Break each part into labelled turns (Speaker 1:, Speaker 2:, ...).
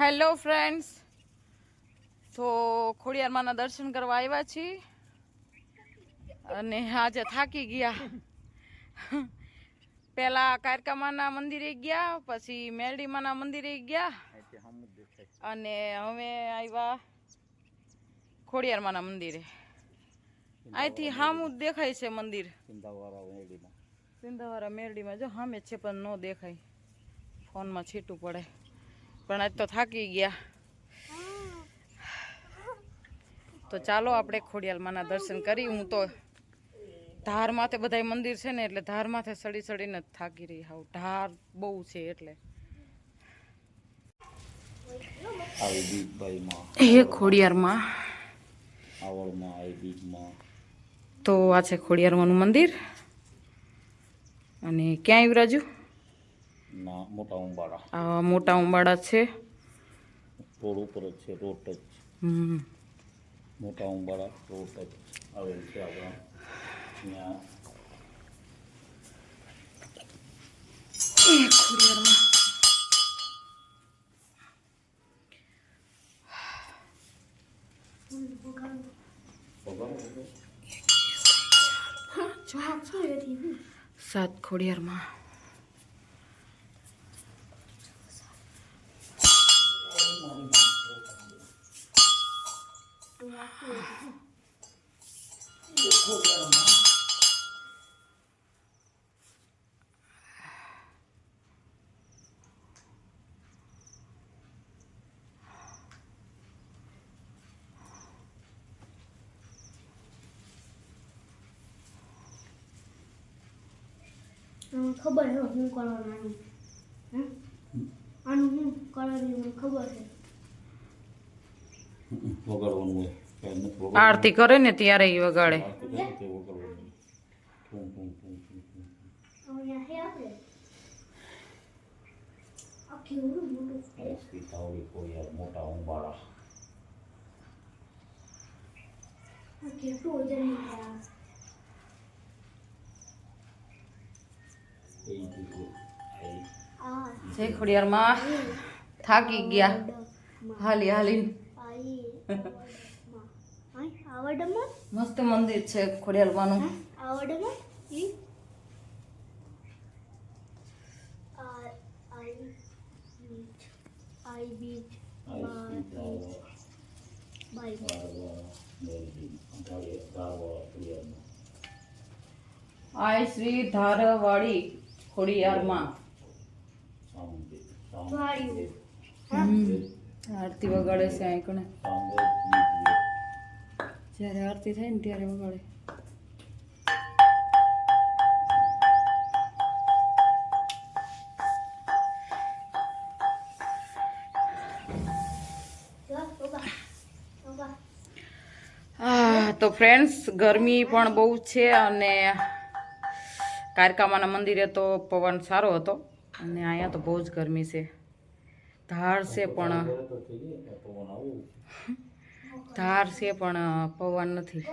Speaker 1: Hello friends, તો ખોડિયારમાંના દર્શન કરવા આવ્યા છીએ અને આજે થાકી ગયા. પેલા કારકામાના મંદિરે ગયા, પછી મેરડીમાના મંદિરે ગયા અને હવે આવ્યા ખોડિયારમાંના મંદિરે. અહીંથી સામું જ દેખાય છે મંદિર. સિંધાવાળા મેરડીમાં જો સામે છે પણ ન દેખાય, ફોનમાં છીટું પડે. પણ આજ તો થાકી ગયા, તો ચાલો આપણે ખોડિયારમાંના દર્શન કરી. હું તો ધાર માથે બધા મંદિર છે ને, એટલે ધાર માથે સડી સડીને જ થાકી રહી હાવ. ધાર બહુ છે એટલે. હે ખોડિયારમાં તો આ છે ખોડિયારમાંનું મંદિર. અને ક્યાં આવ્યું રાજુ?
Speaker 2: મોટા ઉંબાડા.
Speaker 1: આ મોટા ઉંબાડા છે,
Speaker 2: રોડ ઉપર જ છે, રોડ ટચ. મોટા ઉંબાડા રોડ ટચ આવેલ છે આપણા ત્યાં.
Speaker 1: ખોડિયારમાં સાત ખોડિયારમાં
Speaker 3: ખબર છે હું કરવાનું. આનું શું કરવાનું મને ખબર છે.
Speaker 2: વગાડવાનું હોય.
Speaker 1: આરતી કરે ને ત્યારે એ વગાડે.
Speaker 3: અહીંયા છે આપણે આખી મોટું
Speaker 2: મોટા ઉંબાડા
Speaker 3: કેટલું વજન
Speaker 1: જય ખોડિયારમાં થાકી ગયા હાલી હાલી.
Speaker 3: આવડમાં
Speaker 1: મસ્ત મંદિર છે ખોડિયારમાંનું.
Speaker 3: આવડમાં
Speaker 1: આઈ શ્રી ધારવાડી ખોડિયારમાં આરતી વગાડે છે. અહીં કણે જ્યારે આરતી થાય ને ત્યારે વગાડે. તો ફ્રેન્ડ્સ, ગરમી પણ બહુ છે અને કારકામાના મંદિરે તો પવન સારો હતો અને અહીંયા તો બહુ જ ગરમી છે. ધાર છે પણ પવન નથી.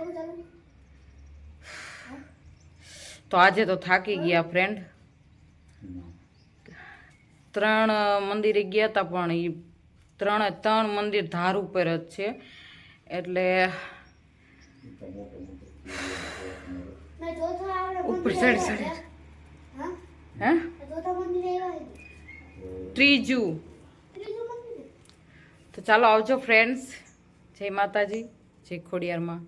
Speaker 1: તો આજે તો થાકી ગયા ફ્રેન્ડ. 3 મંદિરે ગયા હતા પણ એ ત્રણ મંદિર ધાર ઉપર જ છે એટલે ઉપર ચડી હે ત્રીજું. તો ચાલો આવજો ફ્રેન્ડ્સ. જય માતાજી, જય ખોડિયારમાં.